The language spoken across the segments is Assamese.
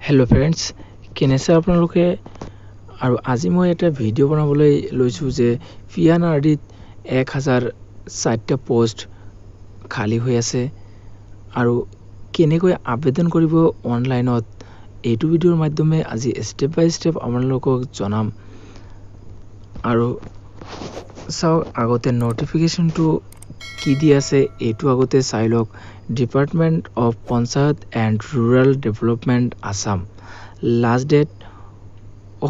हेलो फ्रेंड्स केनेसे आपनलोके आरो আজি মই এটা ভিডিও বনাবলৈ লৈছো যে পিএনআৰডিত 1060টা পোষ্ট খালি হৈ আছে আৰু কেনেকৈ আবেদন কৰিব অনলাইনত এইটো ভিডিওৰ মাধ্যমে আজি স্টেপ বাই স্টেপ আপোনালোকক জনাম আৰু চাও আগতে নোটিফিকেশনটো কি দি আছে এইটো আগতে চাই লওক department of panchayat and rural development Assam last date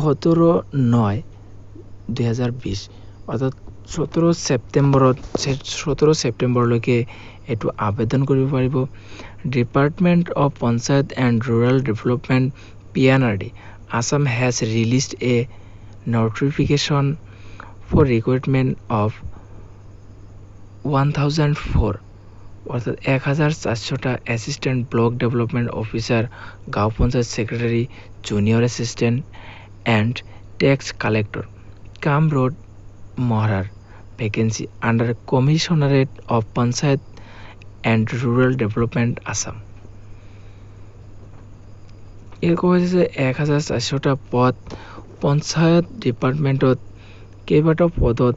17/9/2020 অৰ্থাৎ 17 সেপ্টেম্বৰলৈকে এটো আবেদন কৰিব পাৰিব department of panchayat and rural development PNRD Assam has released a notification for recruitment of 1004 অর্থাৎ 1400টা অ্যাসিস্ট্যান্ট ব্লক ডেভেলপমেন্ট অফিসার গাঁও panchayat secretary junior assistant and tax collector Kamrod Mohrar vacancy under Commissionerate of Panchayat and Rural Development Assam. এর কৈছে 1400টা পদ পঞ্চায়ত ডিপাৰ্টমেন্টত কেইবাটা পদত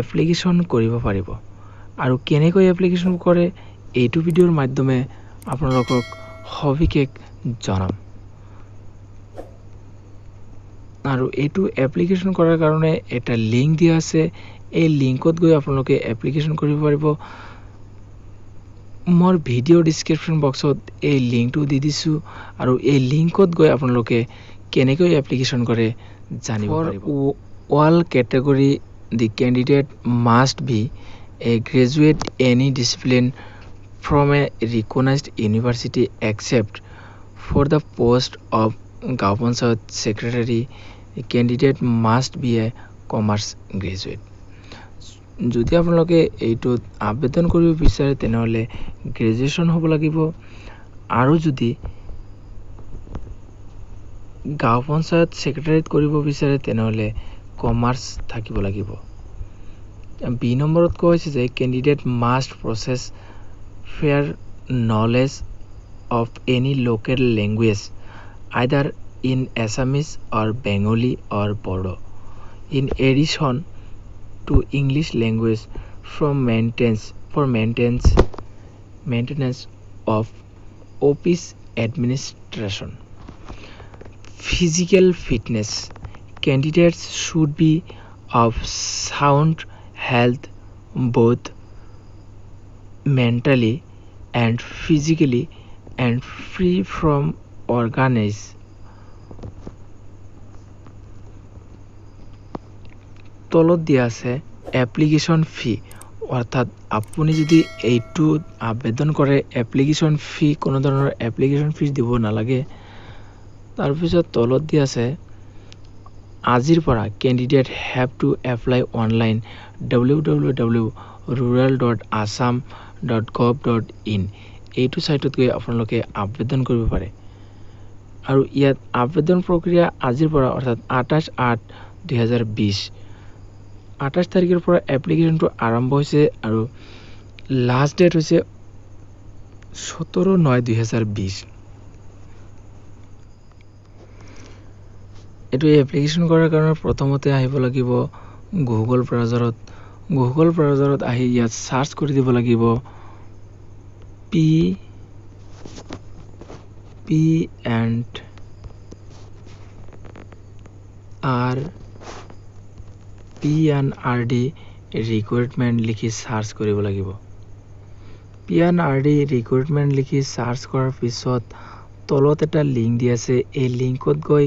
এপ্লিকেশন কৰিব পাৰিব আৰু কেনেকৈ এপ্লিকেশন কৰে এইটো ভিডিওৰ মাধ্যমে আপোনালোকক সবিশেষ জনাম আৰু এইটো এপ্লিকেশন কৰাৰ কাৰণে এটা লিংক দিয়া আছে এই লিংকত গৈ আপোনালোকে এপ্লিকেশন কৰিব পাৰিব মোৰ ভিডিও ডেসক্ৰিপচন বক্সত এই লিংকটো দি দিছো আৰু এই লিংকত গৈ আপোনালোকে কেনেকৈ এপ্লিকেশন কৰে জানিব পাৰিব all category the candidate must be a graduate any discipline from a recognized university except for the post of Gaon Panchayat secretary a candidate must be a commerce graduate যদি আপোনালোকে এইটো আবেদন কৰিব বিচাৰে তেনেহলে গ্ৰেজুৱেচন হ'ব লাগিব আৰু যদি গাঁও পঞ্চায়ত সেক্ৰেটাৰীত কৰিব বিচাৰে তেনেহলে কমাৰ্চ থাকিব লাগিব বি নম্বৰত কৈছে যে candidate must process fair knowledge of any local language either in Assamese or Bengali or Bodo in addition to English language from maintenance of office administration physical fitness candidates should be of sound health both mentally and physically and free from organs তলত দিয়া আছে এপ্লিকেশন ফি অর্থাৎ আপুনি যদি এইটো আবেদন কৰে এপ্লিকেশন ফি কোনো ধৰণৰ এপ্লিকেশন ফিজ দিব নালাগে তাৰ পিছত তলত দিয়া আছে আজিৰ পৰা candidate have to apply online www.rural.assam.gov.in এইটো সাইটত গৈ আপোনালোকে আবেদন কৰিব পাৰে আৰু ইয়াত আবেদন প্ৰক্ৰিয়া আজিৰ পৰা অৰ্থাৎ 28/8/2020 28 তাৰিখৰ পৰা এপ্লিকেশনটো আৰম্ভ হৈছে আৰু লাষ্ট ডেট হৈছে 17/9/2020 এটো এপ্লিকেশন কৰাৰ কাৰণে প্ৰথমতে আহিব লাগিব গুগল ব্ৰাউজাৰত আহি ইয়াত সাৰ্চ কৰি দিব লাগিব PNRD ৰিক্ৰুটমেন্ট লিখি সাৰ্চ কৰিব লাগিব PNRD ৰিক্ৰুটমেন্ট লিখি সাৰ্চ কৰাৰ পিছত তলত এটা লিংক দি আছে এই লিংকত গৈ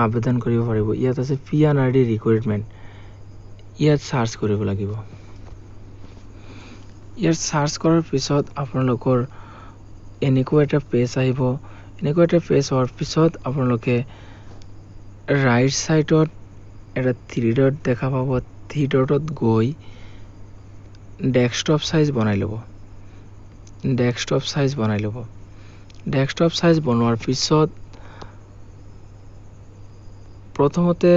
আবেদন কৰিব পাৰিব ইয়াত আছে PNRD ৰিক্ৰুটমেন্ট ইয়াত সাৰ্চ কৰিব লাগিব ইয়াত সাৰ্চ কৰাৰ পিছত আপোনালোকৰ এনেকুৱা এটা পেজ আহিব এনেকুৱা এটা পেজ হোৱাৰ পিছত আপোনালোকে ৰাইট সাইডত এটা 3 ডট দেখা পাব 3 ডটত গৈ ডেস্কটপ সাইজ বনাই লব ডেস্কটপ সাইজ বনোৱাৰ পিছত প্ৰথমতে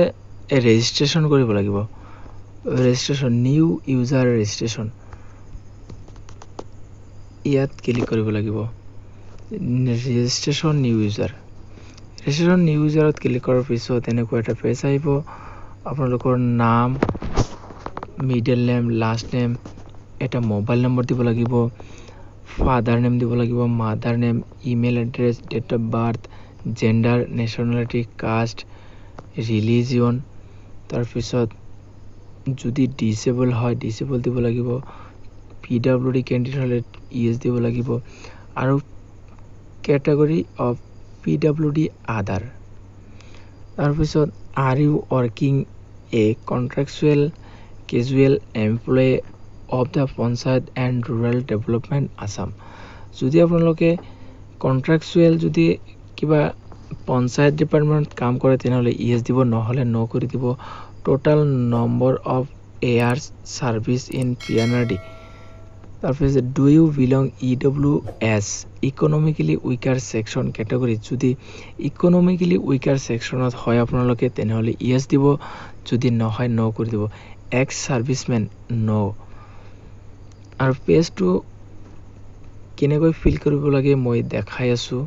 ৰেজিষ্ট্ৰেচন কৰিব লাগিব ৰেজিষ্ট্ৰেচন নিউ ইউজাৰ ৰেজিষ্ট্ৰেচন ইয়াত ক্লিক কৰিব লাগিব registration new user registration click কৰাৰ পিছত এনেকুৱা এটা পেজ আহিব আপোনালোকৰ নাম মিডল নেম লাষ্ট নেম এটা মোবাইল নম্বৰ দিব লাগিব ফাদাৰ নেম দিব লাগিব mother name email address date of birth gender nationality caste religion তাৰপিছত যদি ডিসেবল হয় ডিসেবল দিব লাগিব পিডব্লিউডি ক্যান্ডিডেট হলে ইএস দিব লাগিব আৰু ক্যাটাগৰি অফ পিডব্লিউডি আদাৰ তাৰপিছত are you working a contractual casual employee of the panchayat and rural development Assam যদি আপোনালোকে কন্ট্ৰাকচুৱেল যদি কিবা পঞ্চায়ত ডিপাৰ্টমেণ্ট কাম কৰে তেনেহলে ইএস দিব নহলে নো কৰি দিব total number of years service in PNRD তাৰপিছত do you belong EWS economically weaker section category যদি economically weaker sectionত হয় আপোনালোকে তেনেহলে yes দিব যদি নহয় no কৰি দিব ex serviceman no আৰু পেজটো কেনেকৈ ফিল কৰিব লাগে মই দেখাই আছো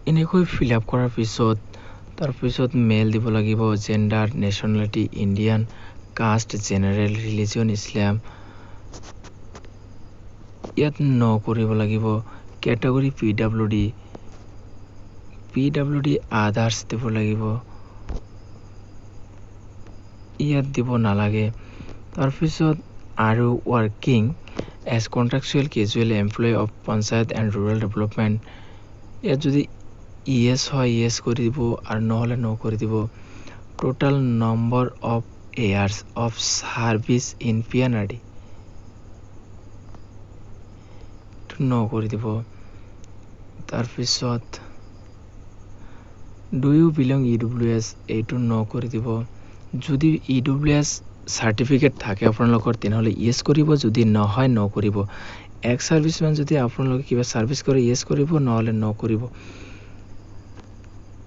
এনেকৈ ফিল আপ কৰাৰ পিছত তাৰপিছত মেল দিব লাগিব gender nationality Indian caste general religion Islam ইয়াত ন কৰিব লাগিব ক্যাটাগৰি পিডব্লিউডি আদাৰ্স দিব লাগিব ইয়াত দিব নালাগে তাৰপিছত আৰু working as contractual casual employee of panchayat and rural development ইয়াত যদি ইএস হয় ইএস কৰি দিব আৰু নহলে নো কৰি দিব total number of years of service in PNRD no কৰি দিব তাৰপিছত ডু ইউ বিলং ইডব্লিউএস এইটো নো কৰি দিব যদি ইডব্লিউএস সাৰ্টিফিকেট থাকে আপোনালোকৰ তেনেহলে ইয়েস কৰিব যদি নহয় নো কৰিব এক্স সাৰ্ভিসম্যান যদি আপোনালোকে কিবা সাৰ্ভিস কৰে ইয়েস কৰিব নহলে নো কৰিব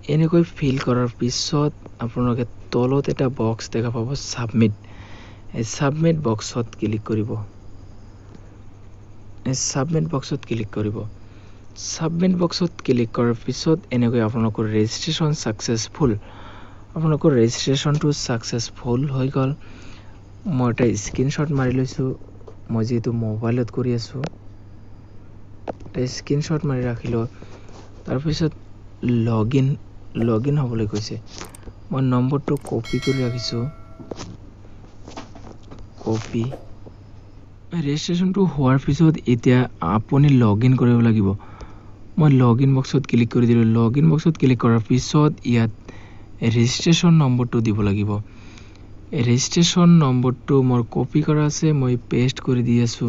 এনেকৈ ফিল কৰাৰ পিছত আপোনালোকে তলত এটা বক্স দেখা পাব সাবমিট এই সাবমিট বক্সত ক্লিক কৰিব সাবমিট বক্সত ক্লিক কৰাৰ পিছত এনেকৈ আপোনালোকৰ ৰেজিষ্ট্ৰেচন সাকসেসফুল আপোনালোকৰ ৰেজিষ্ট্ৰেচনটো সাকসেসফুল হৈ গল মই এটা স্ক্ৰিনশ্বট মাৰি লৈছো মই যেটো মোবাইলত কৰি আছো এটা স্ক্ৰিনশ্বট মাৰি ৰাখিলো তাৰপিছত লগইন হ'বলৈ কৈছে মই নম্বৰটো কপি কৰি ৰাখিছো কপি ৰেজিষ্ট্ৰেচনটো হোৱাৰ পিছত এতিয়া আপুনি লগইন কৰিব লাগিব মই লগইন বক্সত ক্লিক কৰি দিলো লগইন বক্সত ক্লিক কৰাৰ পিছত ইয়াত ৰেজিষ্ট্ৰেচন নম্বৰটো দিব লাগিব ৰেজিষ্ট্ৰেচন নম্বৰটো মোৰ কপি কৰা আছে মই পেষ্ট কৰি দি আছো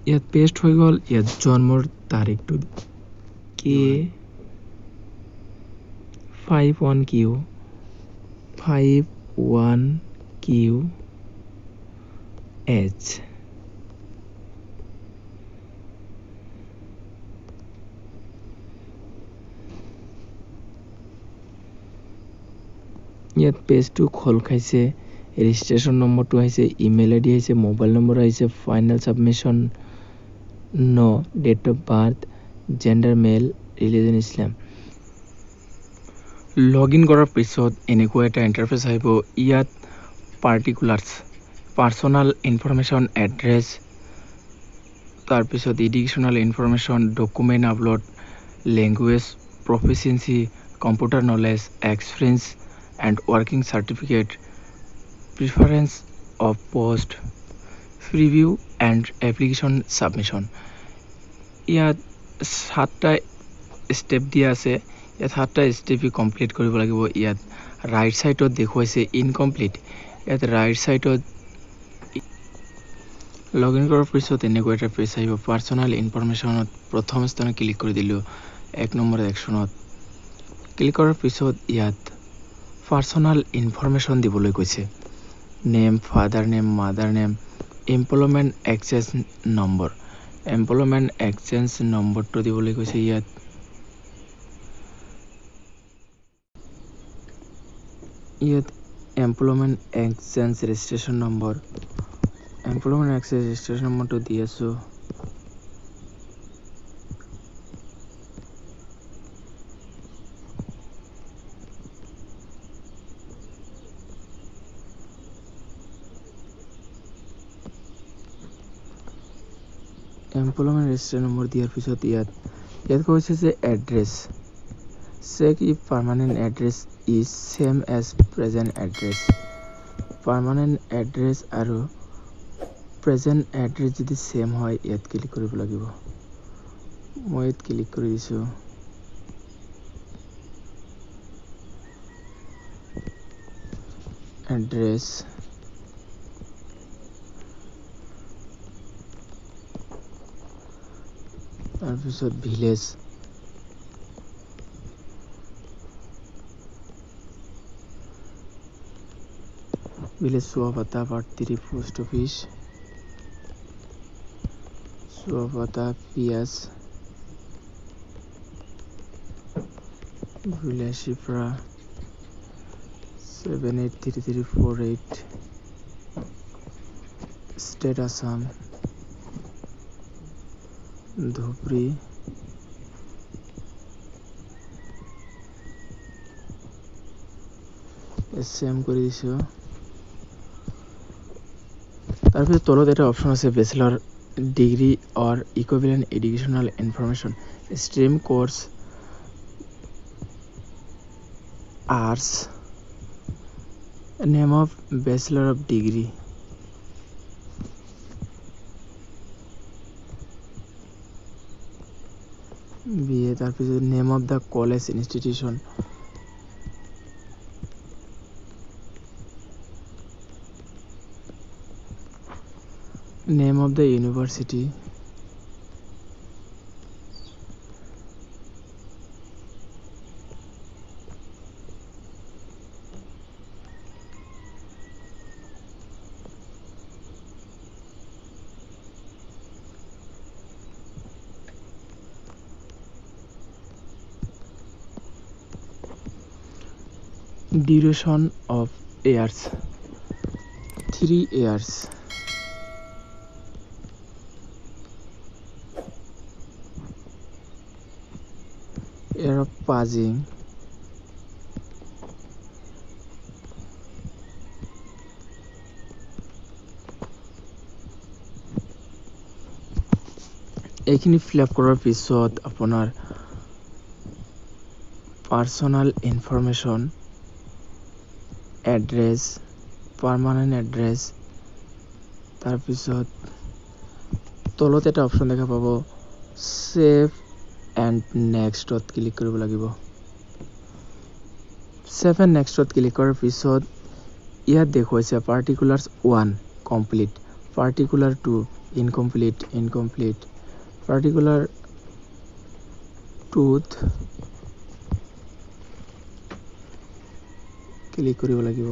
ইয়াত পেষ্ট হৈ গল ইয়াত জন্মৰ তাৰিখটো কে 51Q 51QH ইয়াত পেজটো খোল খাইছে ৰেজিষ্ট্ৰেচন নম্বৰটো আহিছে ইমেইল আইডি আহিছে মোবাইল নম্বৰ আহিছে final submission no date of birth gender male religion Islam login কৰাৰ পিছত এনেকুৱা এটা ইন্টাৰফেস আহিব ইয়াত পাৰ্টিকুলাৰ্স পাৰ্সোনাল ইনফৰমেশন এড্ৰেছ তাৰ পিছত educational information document upload language proficiency computer knowledge experience and working certificate preference of post preview and application submission ইয়াত 7টা স্টেপ দিয়া আছে ইয়াত 7টা স্টেপি কমপ্লিট কৰিব লাগিব ইয়াত ৰাইট সাইডত দেখুৱাইছে ইনকমপ্লিট ইয়াত ৰাইট সাইডত লগইন কৰাৰ পিছত এনেকৈ এটা পেজ আহিব পাৰ্সোনাল ইনফৰমেশনত প্ৰথম স্থানত ক্লিক কৰি দিলো 1 নম্বৰ একচনত ক্লিক কৰাৰ পিছত ইয়াত পাৰ্সোনাল ইনফৰমেশন দিবলৈ কৈছে name father name mother name employment exchange নম্বৰটো দিবলৈ কৈছে ইয়াত employment exchange registration number employment exchange registration নম্বৰটো দি আছো এমপ্লয়মেণ্ট ৰেজিষ্ট্ৰেশ্যন নম্বৰ দিয়াৰ পিছত ইয়াত কৈছে যে address check if permanent address is same as present address. Permanent address আৰু প্ৰেজেণ্ট এড্ৰেছ যদি ছেম হয় ইয়াত ক্লিক কৰিব লাগিব। মই ইয়াত ক্লিক কৰি দিছোঁ। এড্ৰেছ তাৰপিছত village Chuapata part 3 post office Chuapata পিয়াজ village Shipra 783348 state Assam Dhubri same কৰি দিছোঁ। তাৰপিছত তলত এটা অপশ্যন আছে bachelor degree or equivalent educational information stream course arts name of bachelor of degree BA তাৰপিছত name of the college institution name of the university duration of years 3 years year of passing এইখিনি ফিল আপ কৰাৰ পিছত আপোনাৰ personal information address permanent address তাৰপিছত তলত এটা অপশ্যন দেখা পাব ছেভ এণ্ড নেক্সটত ক্লিক কৰিব লাগিব। ছেভ এণ্ড নেক্সটত ক্লিক কৰাৰ পিছত ইয়াত দেখুৱাইছে particulars 1 complete particular 2 incomplete particular 2ত ক্লিক কৰিব লাগিব।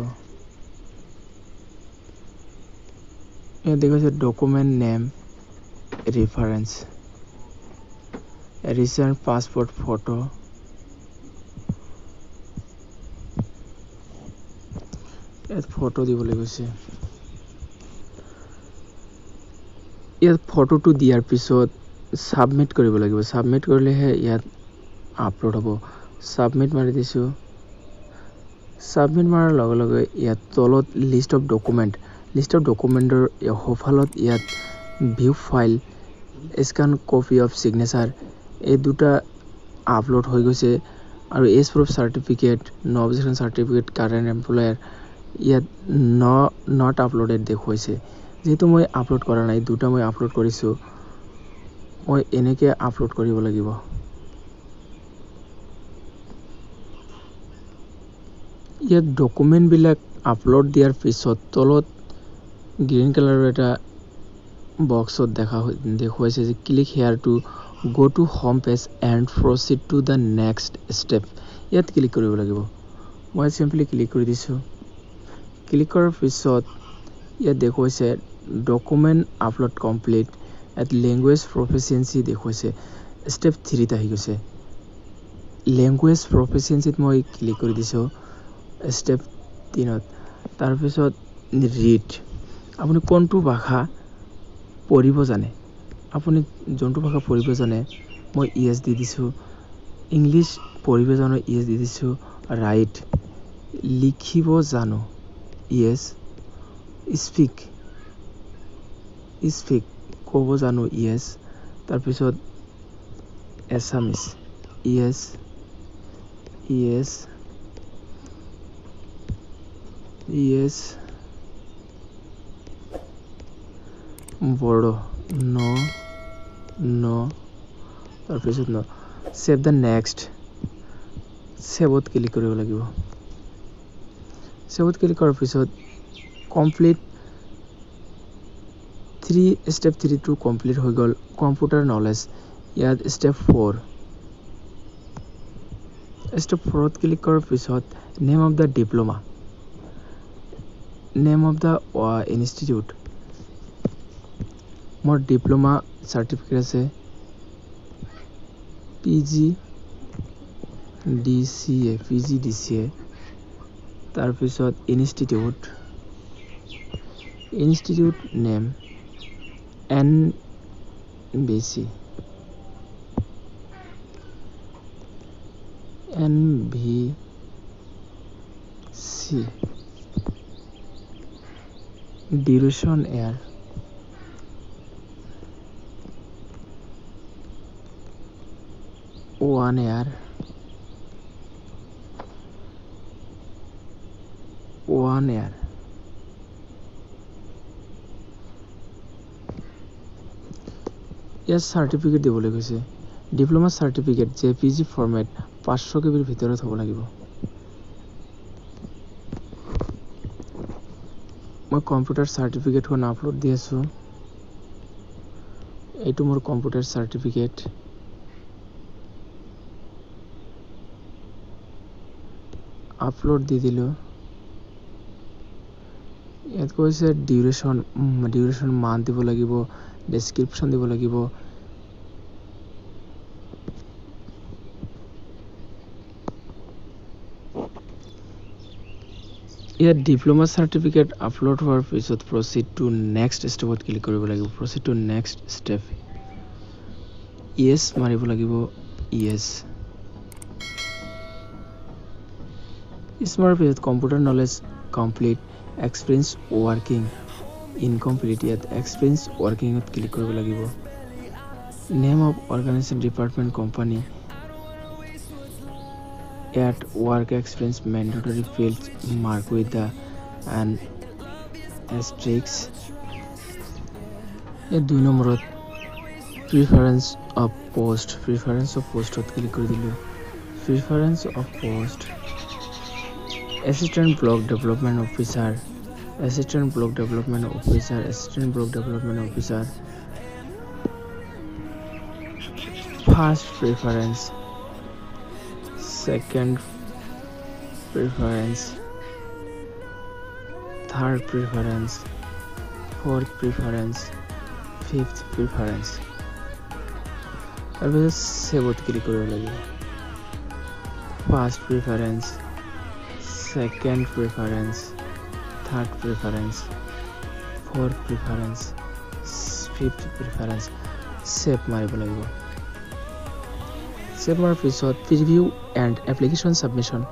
ইয়াত দেখুৱাইছে document name reference recent passport photo ইয়াত ফটো দিবলৈ কৈছে। ইয়াত ফটোটো দিয়াৰ পিছত সাবমিট কৰিব লাগিব। সাবমিট কৰিলেহে ইয়াত আপলোড হ'ব। সাবমিট মাৰি দিছোঁ। সাবমিট মাৰাৰ লগে লগে ইয়াত তলত লিষ্ট অফ ডকুমেণ্টৰ সোঁফালত ইয়াত view file scan copy of signature এই দুটা আপলোড হৈ গৈছে আৰু এজ প্ৰুফ চাৰ্টিফিকেট নো অবজেকশ্যন চাৰ্টিফিকেট কাৰেণ্ট এমপ্লয়াৰ ইয়াত নট আপলোডেড দেখুৱাইছে। যেহেতু মই আপলোড কৰা নাই দুটা মই আপলোড কৰিছোঁ মই এনেকৈ আপলোড কৰিব লাগিব। ইয়াত ডকুমেণ্টবিলাক আপলোড দিয়াৰ পিছত তলত গ্ৰীণ কালাৰৰ এটা বক্সত দেখুৱাইছে যে click hair to go to home page and proceed to the next step ইয়াত ক্লিক কৰিব লাগিব। মই চিম্পলি ক্লিক কৰি দিছোঁ। ক্লিক কৰাৰ পিছত ইয়াত দেখুৱাইছে ডকুমেণ্ট আপলোড কমপ্লিট ইয়াত লেংগুৱেজ প্ৰফিচিয়েঞ্চি দেখুৱাইছে ষ্টেপ 3ত আহি গৈছে। লেংগুৱেজ প্ৰফিচিয়েঞ্চিত মই ক্লিক কৰি দিছোঁ ষ্টেপ 3ত। তাৰপিছত ৰিড আপুনি কোনটো ভাষা পঢ়িব জানে আপুনি যোনটো ভাষা পঢ়িব জানে মই ইয়েছ দি দিছোঁ। ইংলিছ পঢ়িব জানো ইয়েছ দি দিছোঁ। ৰাইট লিখিব জানো ইয়েছ। স্পিক ক'ব জানো ইয়েছ। তাৰ পিছত এছামিজ ইএছ বড়ো ন তাৰ পিছত ন সেভ দ্য নেক্সট সেভত ক্লিক কৰিব লাগিব সেভত ক্লিক কৰাৰ পিছত কমপ্লিট 3 step 3 to complete হৈ গল কম্পিউটাৰ নলেজ ইয়াত step 4 step 4 ত ক্লিক কৰাৰ পিছত name of the diploma name of the institute মোৰ ডিপ্লোমা সাৰ্টিফিকেট আছে PGDCA তাৰ পিছত institute name NBC duration year 1 year ইয়াৰ সাৰ্টিফিকেট দিবলৈ কৈছে diploma certificate JPG format 500 KB ভিতৰত হ'ব লাগিব মই কম্পিউটাৰ সাৰ্টিফিকেটখন আপলোড দি আছো এইটো মোৰ কম্পিউটাৰ সাৰ্টিফিকেট আপলোড দি দিলো ইয়াত কৈছে ডিউৰেশ্যন মান দিব লাগিব ডেসক্ৰিপশন দিব লাগিব ইয়াত ডিপ্লোমা সাৰ্টিফিকেট আপলোড হোৱাৰ পিছত প্ৰসিড টু নেক্সট ষ্টেপত ক্লিক কৰিব লাগিব proceed to next step yes মাৰিব লাগিব ইয়েস স্মাৰ্ট পিছত computer knowledge complete experience working incomplete ইয়াত এক্সপেৰিয়েন্স ৱৰ্কিংত ক্লিক কৰিব লাগিব name of organization department company at work experience mandatory fields mark with the and asterisk এই 2 নম্বৰত preference of post to click কৰি দিলো preference of post assistant block development officer first preference second preference third preference fourth preference fifth preference তাৰপিছত সেভত ক্লিক কৰিব লাগিব first preference second preference third preference fourth preference fifth preference save মাৰিব লাগিব সেভ মাৰাৰ পিছত preview and application submission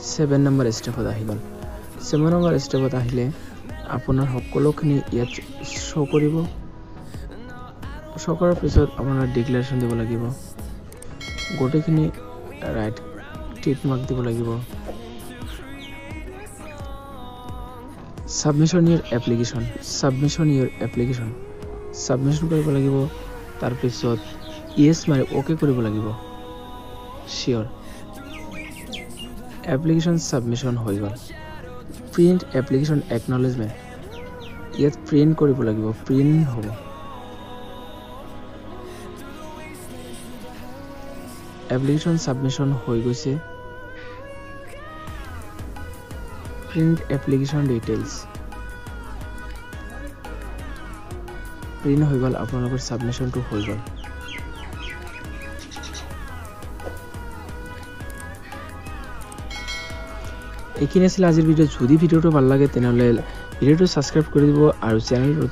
7 number ষ্টেপত আহি গ'ল 7 নম্বৰ ষ্টেপত আহিলে আপোনাৰ সকলোখিনি ইয়াত শো কৰিব শো কৰাৰ পিছত আপোনাৰ ডিক্লেৰেশ্যন দিব লাগিব গোটেইখিনি ৰাইট টিক মাৰ্ক দিব লাগিব সাবমিশন ইয়োৰ এপ্লিকেশ্যন সাবমিশন কৰিব লাগিব তাৰ পিছত ইয়েস মাৰি ওকে কৰিব লাগিব শিওৰ এপ্লিকেশ্যন সাবমিশন হৈ গ'ল প্ৰিন্ট এপ্লিকেশ্যন একনলেজমেন্ট ইয়াত প্ৰিন্ট কৰিব লাগিব প্ৰিন্ট হ'ব এপ্লিকেশ্যন সাবমিশন হৈ গৈছে প্ৰিন্ট এপ্লিকেশ্যন ডিটেইলছ প্ৰিন্ট হৈ গ'ল আপোনালোকৰ সাবমিশনটো হৈ গ'ল এইখিনি আছিল আজিৰ ভিডিও যদি ভিডিওটো ভাল লাগে তেনেহলে ভিডিওটো সাবস্ক্ৰাইব কৰি দিব আৰু চেনেলটো